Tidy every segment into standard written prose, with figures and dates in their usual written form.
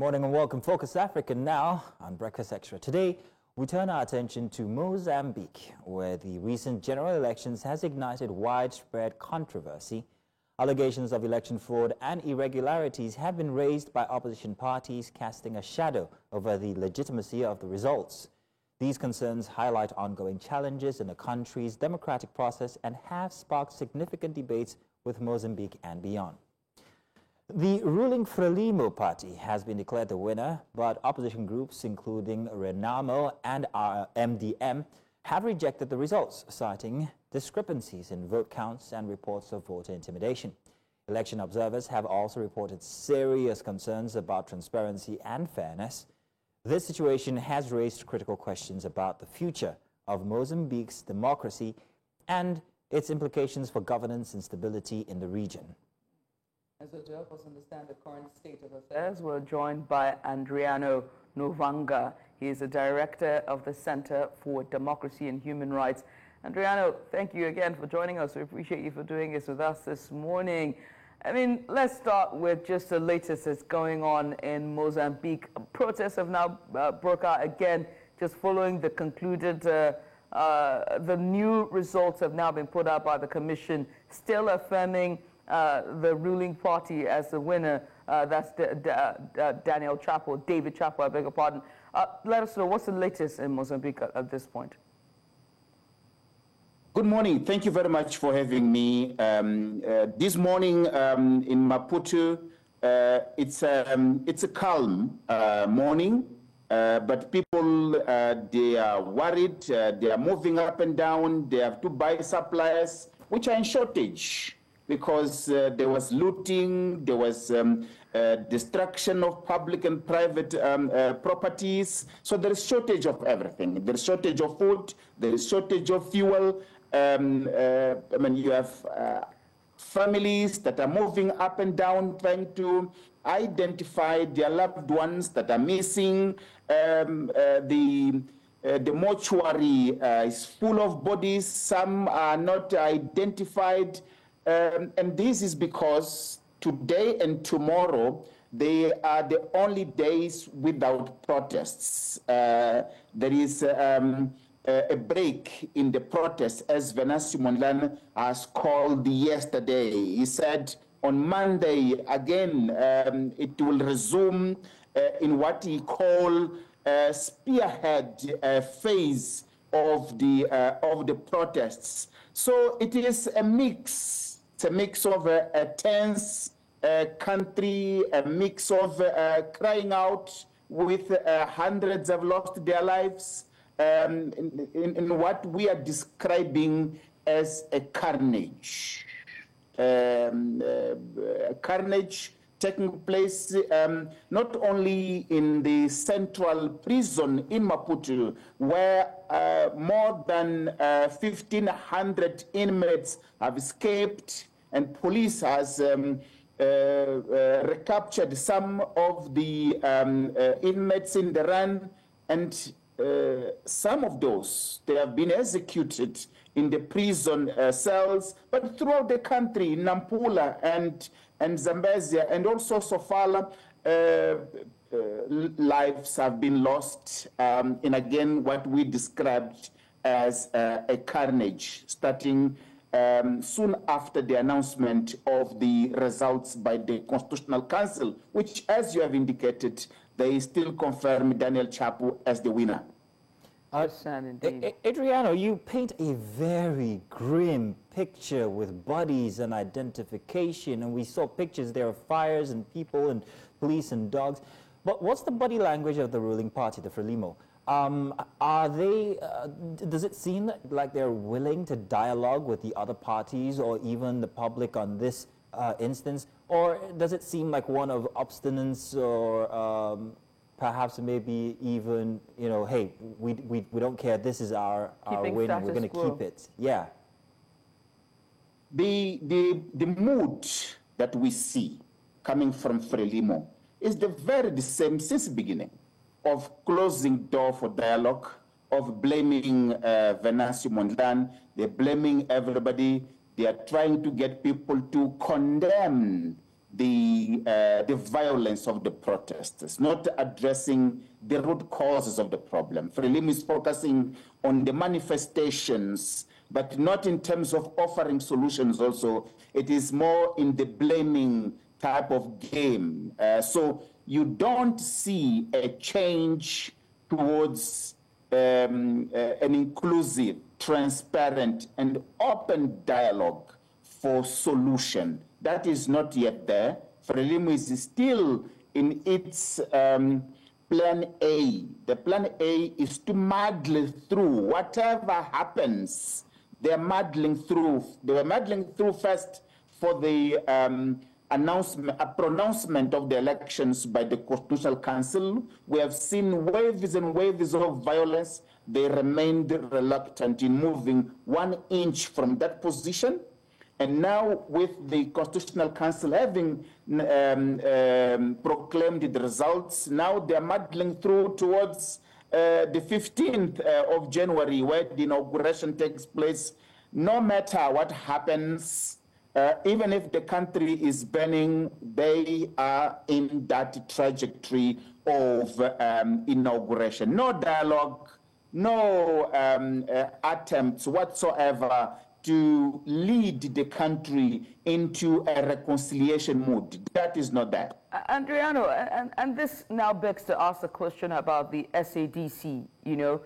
morning and welcome. Focus Africa now on Breakfast Extra. Today, we turn our attention to Mozambique, where the recent general elections has ignited widespread controversy. Allegations of election fraud and irregularities have been raised by opposition parties, casting a shadow over the legitimacy of the results. These concerns highlight ongoing challenges in the country's democratic process and have sparked significant debates with Mozambique and beyond. The ruling Frelimo party has been declared the winner, but opposition groups including Renamo and MDM have rejected the results, citing discrepancies in vote counts and reports of voter intimidation. Election observers have also reported serious concerns about transparency and fairness. This situation has raised critical questions about the future of Mozambique's democracy and its implications for governance and stability in the region. As to help us understand the current state of affairs, we're joined by Adriano Novanga. He is the director of the Center for Democracy and Human Rights. Adriano, thank you again for joining us. We appreciate you for doing this with us this morning. I mean, let's start with just the latest that's going on in Mozambique. Protests have now broke out again, just following the concluded, the new results have now been put out by the commission, still affirming the ruling party as the winner. That's Daniel Chapo, David Chapo, I beg your pardon. Let us know, what's the latest in Mozambique at this point? Good morning. Thank you very much for having me. This morning in Maputo, it's a calm morning, but people, they are worried. They are moving up and down. They have to buy supplies, which are in shortage, because there was looting, there was destruction of public and private properties. So there is shortage of everything. There is shortage of food, there is shortage of fuel. I mean, you have families that are moving up and down, trying to identify their loved ones that are missing. The mortuary is full of bodies. Some are not identified. And this is because today and tomorrow, they are the only days without protests. There is a break in the protests, as Venancio Mondlane has called yesterday. He said on Monday, again, it will resume in what he called spearhead phase of the protests. So it is a mix. It's a mix of a tense country, a mix of crying out with hundreds have lost their lives in what we are describing as a carnage. Carnage taking place not only in the central prison in Maputo, where more than 1,500 inmates have escaped, and police has recaptured some of the inmates in the run, and some of those, they have been executed in the prison cells, but throughout the country, in Nampula and Zambezia, and also Sofala, lives have been lost in, again, what we described as a carnage, starting soon after the announcement of the results by the Constitutional Council, which, as you have indicated, they still confirm Daniel Chapo as the winner. Adriano, you paint a very grim picture with bodies and identification, and we saw pictures there of fires and people and police and dogs. But what's the body language of the ruling party, the Frelimo? Are they, does it seem like they're willing to dialogue with the other parties or even the public on this instance? Or does it seem like one of obstinance or perhaps maybe even, you know, hey, we don't care, this is our win, we're going to keep it? Yeah. The mood that we see coming from Frelimo is the same since the beginning, of closing door for dialogue, of blaming Venancio Mondlane. They're blaming everybody. They are trying to get people to condemn the violence of the protesters, not addressing the root causes of the problem. Frelimo is focusing on the manifestations, but not in terms of offering solutions also. It is more in the blaming type of game. So you don't see a change towards an inclusive, transparent, and open dialogue for solution. That is not yet there. Frelimo is still in its plan A. The plan A is to muddle through whatever happens. They're muddling through. They were muddling through first for the pronouncement of the elections by the Constitutional Council. We have seen waves and waves of violence. They remained reluctant in moving 1 inch from that position. And now, with the Constitutional Council having proclaimed the results, now they're muddling through towards the 15th of January, where the inauguration takes place. No matter what happens, even if the country is burning, they are in that trajectory of inauguration. No dialogue, no attempts whatsoever to lead the country into a reconciliation mood. That is not there. Adriano, and this now begs to ask a question about the SADC. You know,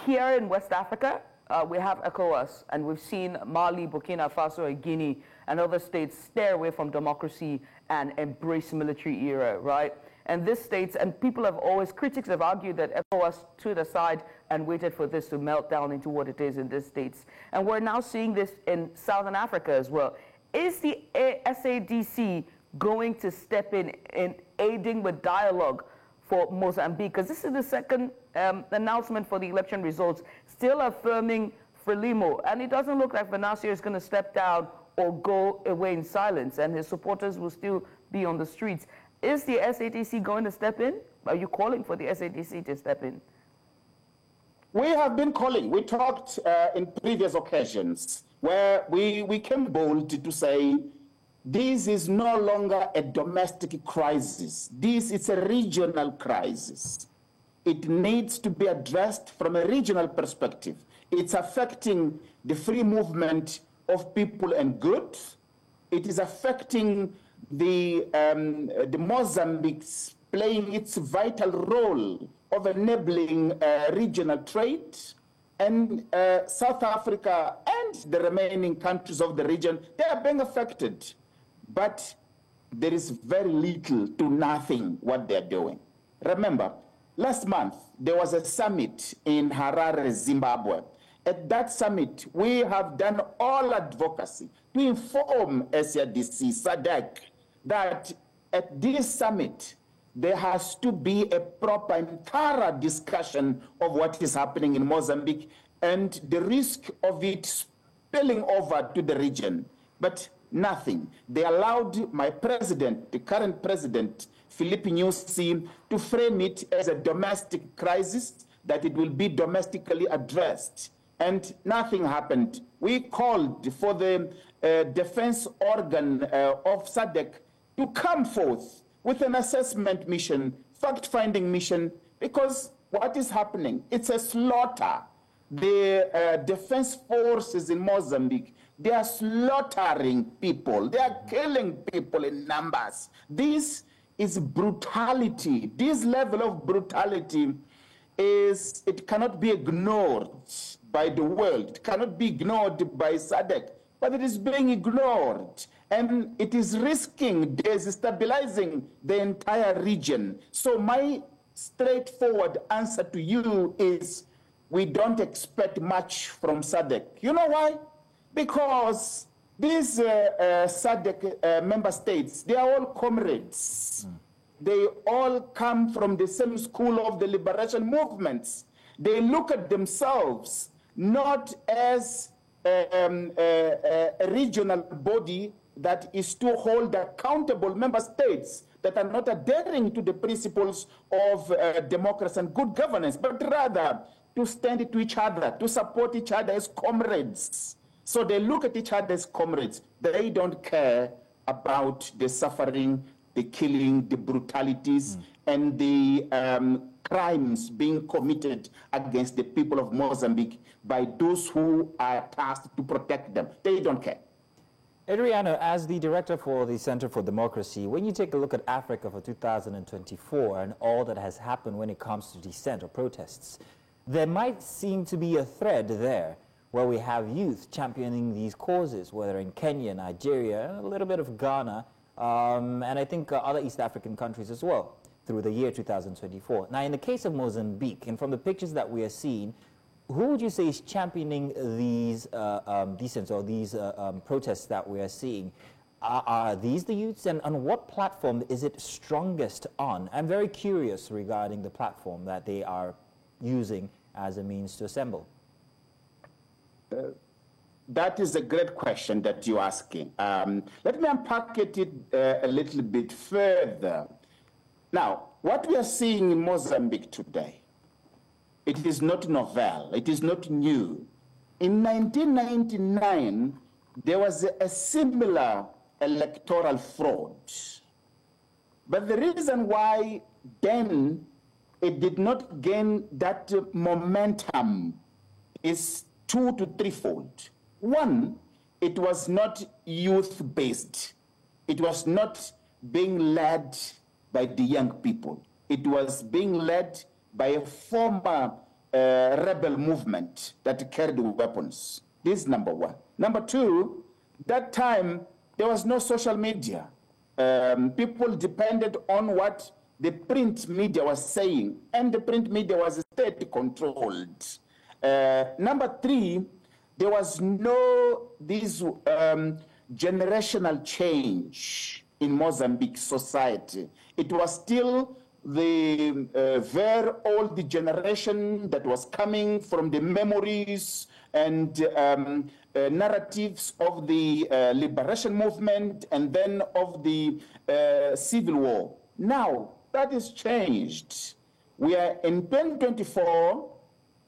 here in West Africa, we have ECOWAS, and we've seen Mali, Burkina Faso, and Guinea, and other states stay away from democracy and embrace military era, right? And this states, and people have always, critics have argued that ECOWAS stood aside and waited for this to melt down into what it is in these states. And we're now seeing this in Southern Africa as well. Is the SADC going to step in aiding with dialogue for Mozambique? Because this is the second announcement for the election results, still affirming Frelimo. And it doesn't look like Venancio is going to step down or go away in silence, and his supporters will still be on the streets. Is the SADC going to step in? Are you calling for the SADC to step in? We have been calling. We talked in previous occasions where we came bold to say this is no longer a domestic crisis. This is a regional crisis. It needs to be addressed from a regional perspective. It's affecting the free movement of people and goods. It is affecting the Mozambique's playing its vital role of enabling regional trade, and South Africa and the remaining countries of the region, they are being affected. But there is very little to nothing what they're doing. Remember, last month, there was a summit in Harare, Zimbabwe. At that summit, we have done all advocacy to inform SADC, SADC, that at this summit, there has to be a proper and thorough discussion of what is happening in Mozambique and the risk of it spilling over to the region. But nothing. They allowed my president, the current president, Filipe Nyusi, to frame it as a domestic crisis, that it will be domestically addressed. And nothing happened. We called for the defense organ of SADC to come forth with an assessment mission, fact-finding mission, because what is happening? It's a slaughter. The defense forces in Mozambique, they are slaughtering people. They are killing people in numbers. This is brutality. This level of brutality it cannot be ignored by the world. It cannot be ignored by SADC, but it is being ignored. And it is risking destabilizing the entire region. So my straightforward answer to you is we don't expect much from SADC. You know why? Because these SADC member states, they are all comrades. They all come from the same school of the liberation movements. They look at themselves not as a regional body that is to hold accountable member states that are not adhering to the principles of democracy and good governance, but rather to stand to each other, to support each other as comrades. So they look at each other as comrades. They don't care about the suffering, the killing, the brutalities, and the crimes being committed against the people of Mozambique by those who are tasked to protect them. They don't care. Adriano, as the director for the Center for Democracy, when you take a look at Africa for 2024 and all that has happened when it comes to dissent or protests, there might seem to be a thread there where we have youth championing these causes, whether in Kenya, Nigeria, a little bit of Ghana, and I think other East African countries as well, through the year 2024. Now, in the case of Mozambique, and from the pictures that we are seeing, who would you say is championing these dissents or these protests that we are seeing? Are these the youths, and on what platform is it strongest on? I'm very curious regarding the platform that they are using as a means to assemble. That is a great question that you're asking. Let me unpack it a little bit further. Now, what we are seeing in Mozambique today, it is not novel, it is not new. In 1999, there was a similar electoral fraud. But the reason why then it did not gain that momentum is two to threefold. One, it was not youth-based. It was not being led by the young people. It was being led by a former rebel movement that carried weapons. This is number one. Number two, that time, there was no social media. People depended on what the print media was saying, and the print media was state-controlled. Number three, there was no generational change in Mozambique society. It was still the very old generation that was coming from the memories and narratives of the liberation movement and then of the civil war. Now, that is changed. We are in 2024.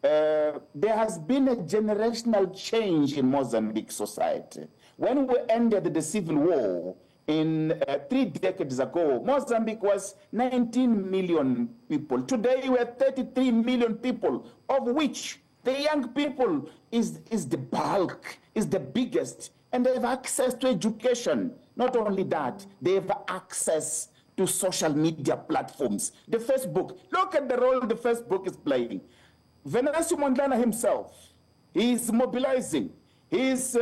There has been a generational change in Mozambique society. When we ended the civil war in 3 decades ago, Mozambique was 19 million people. Today we're 33 million people, of which the young people is the bulk, is the biggest, and they have access to education. Not only that, they have access to social media platforms. The Facebook, look at the role the Facebook is playing. Venancio Mondlane himself, he's mobilizing, he's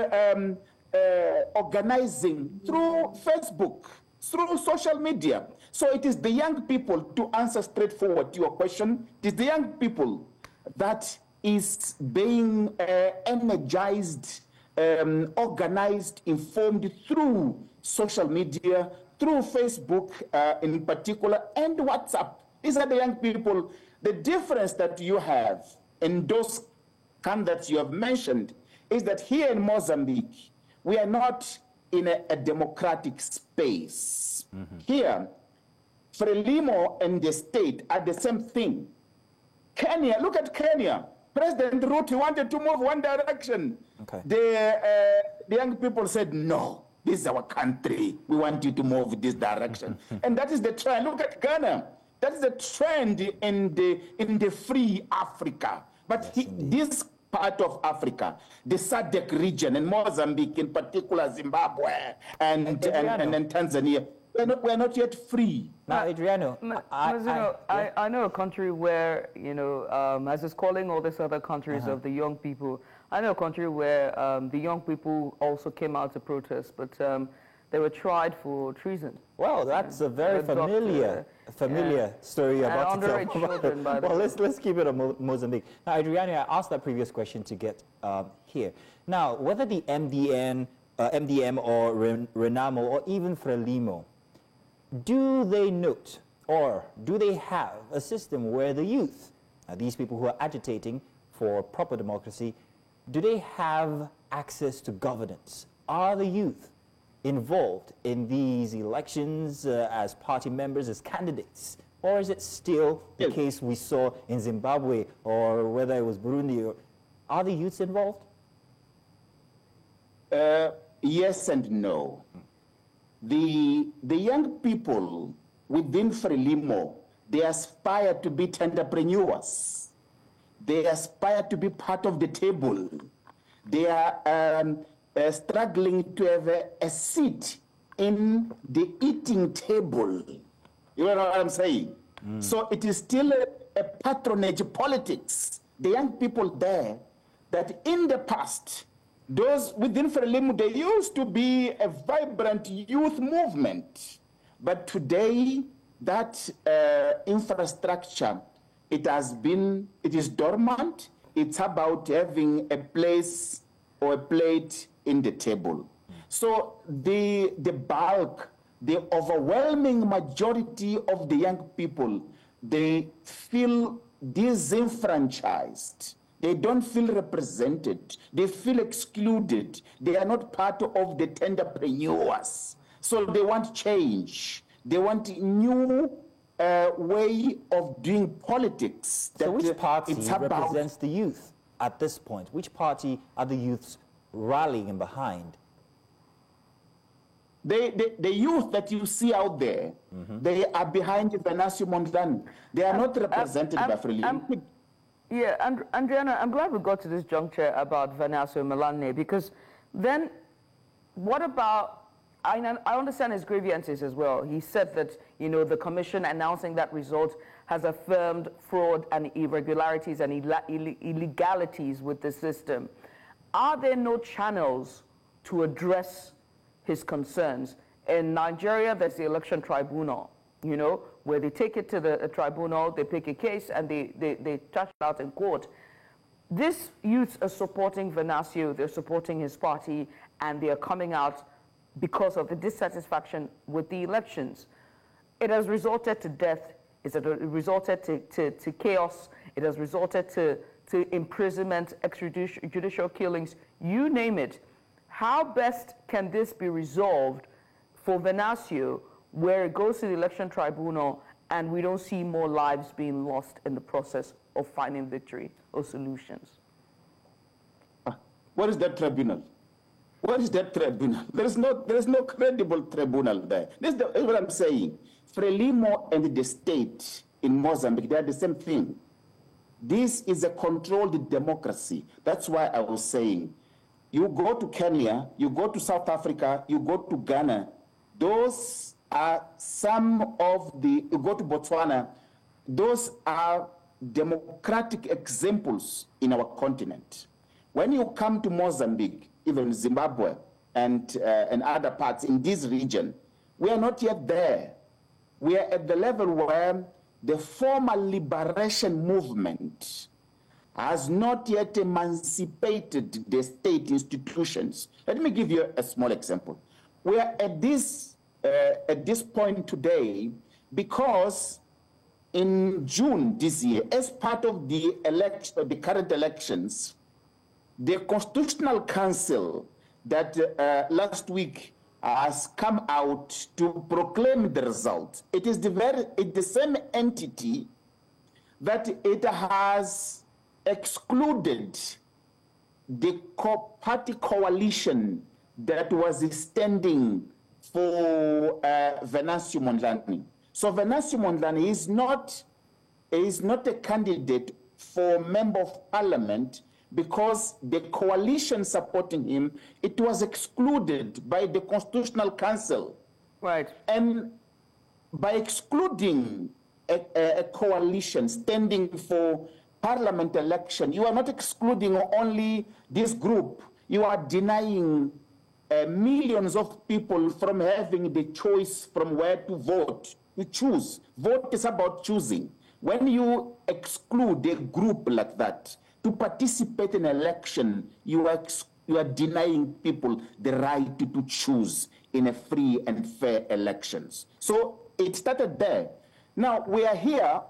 organizing through Facebook, through social media. So it is the young people, to answer straightforward to your question, it is the young people that is being energized, organized, informed through social media, through Facebook in particular, and WhatsApp. These are the young people. The difference that you have in those candidates you have mentioned is that here in Mozambique, we are not in a democratic space. Here, Frelimo and the state are the same thing. Kenya, look at Kenya. President Ruto wanted to move one direction. Okay. The young people said, no, this is our country. We want you to move this direction. And that is the trend. Look at Ghana. That is the trend in the free Africa. But Yes, this part of Africa, the SADC region, and Mozambique, in particular Zimbabwe and Tanzania, we're not yet free. Now, Adriano, I know a country where, as is calling all these other countries of the young people, I know a country where the young people also came out to protest, but they were tried for treason. well, that's a very familiar story about to tell. Children, by the Well, way. let's keep it on Mozambique. Now, Adriano, I asked that previous question to get here. Now, whether the MDM or Renamo or even Frelimo, do they note or do they have a system where the youth, these people who are agitating for proper democracy, do they have access to governance? Are the youth involved in these elections as party members, as candidates? Or is it still the case we saw in Zimbabwe or whether it was Burundi? Are the youths involved? Yes and no. the young people within Frelimo, they aspire to be entrepreneurs. They aspire to be part of the table. They are struggling to have a seat in the eating table. You know what I'm saying? So it is still a patronage politics. The young people there, that in the past, those within Frelimo, they used to be a vibrant youth movement. But today, that infrastructure, it is dormant. It's about having a place or a plate in the table. So the bulk, the overwhelming majority of the young people, they feel disenfranchised. They don't feel represented. They feel excluded. They are not part of the entrepreneurs. So they want change. They want a new way of doing politics. So which party represents the youth at this point? Which party are the youths rallying behind? The youth that you see out there, they are behind Venancio Mondlane. They are not represented by Frelimo. Yeah, and Andriano, I'm glad we got to this juncture about Venancio Mondlane, because then what about, I understand his grievances as well. He said that, you know, the commission announcing that result has affirmed fraud and irregularities and illegalities with the system. Are there no channels to address his concerns? In Nigeria, there's the election tribunal, you know, where they take it to the tribunal, they pick a case, and they touch it out in court. These youths are supporting Venancio, they're supporting his party, and they are coming out because of the dissatisfaction with the elections. It has resulted to death, it has resulted to chaos, it has resulted to imprisonment, extrajudicial killings, you name it. How best can this be resolved for Venancio, where it goes to the election tribunal and we don't see more lives being lost in the process of finding victory or solutions? What is that tribunal? What is that tribunal? There is no credible tribunal there. This is what I'm saying. Frelimo and the state in Mozambique, they are the same thing. This is a controlled democracy. That's why I was saying, you go to Kenya, you go to South Africa, you go to Ghana, those are some of the, you go to Botswana, those are democratic examples in our continent. When you come to Mozambique, even Zimbabwe and other parts in this region, we are not yet there. We are at the level where the formal liberation movement has not yet emancipated the state institutions. Let me give you a small example. We are at this point today because in June this year, as part of the current elections, the Constitutional Council that last week has come out to proclaim the result. It is the same entity that it has excluded the party coalition that was standing for Venancio Mondlane. So Venancio Mondlane is not a candidate for member of parliament because the coalition supporting him, it was excluded by the Constitutional Council. Right. And by excluding a coalition standing for parliament election, you are not excluding only this group, you are denying millions of people from having the choice from where to vote. You choose. Vote is about choosing. When you exclude a group like that to participate in an election, you are denying people the right to choose in a free and fair elections. So it started there. Now we are here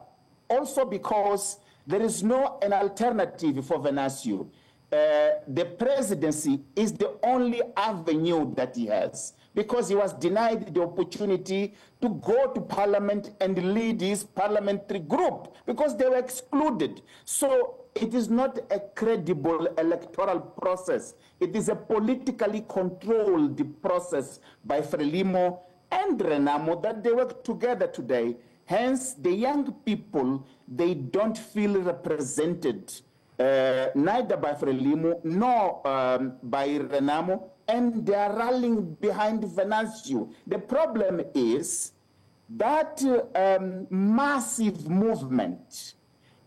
also because there is an alternative for Venancio. The presidency is the only avenue that he has because he was denied the opportunity to go to parliament and lead his parliamentary group because they were excluded. So it is not a credible electoral process. It is a politically controlled process by Frelimo and Renamo that they work together today. Hence, the young people, they don't feel represented, neither by Frelimo nor by Renamo, and they are rallying behind Venancio. The problem is that massive movement,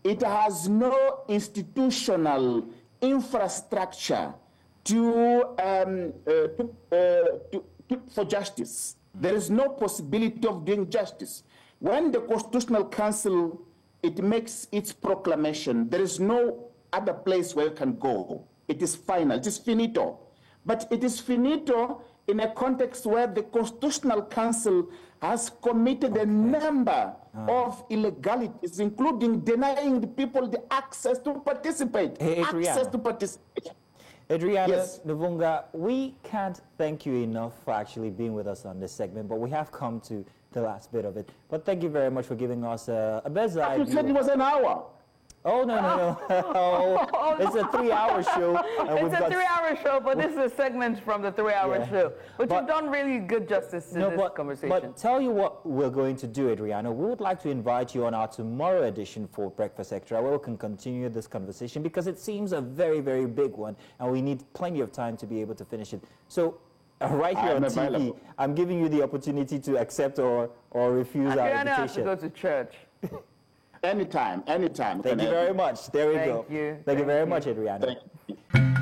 it has no institutional infrastructure for justice. There is no possibility of doing justice. When the Constitutional Council, it makes its proclamation, there is no other place where you can go. It is final, it is finito. But it is finito in a context where the Constitutional Council has committed a number of illegalities, including denying the people the access to participate. Adriana Yes. Novunga, we can't thank you enough for actually being with us on this segment, but we have come to the last bit of it. But thank you very much for giving us a bird's eye You view. said it was an hour. Oh, no. Oh, it's a 3-hour show. It's a 3-hour show, but this is a segment from the 3-hour show. But you've done really good justice to this conversation. But tell you what we're going to do, Adriana. We would like to invite you on our tomorrow edition for Breakfast Extra, where we can continue this conversation because it seems a very, very big one, and we need plenty of time to be able to finish it. So right here on TV, I'm giving you the opportunity to accept or refuse our invitation. Adriana has to go to church. Anytime. Thank you very much. There we go. Thank you. Thank you very much, Adriana. Thank you.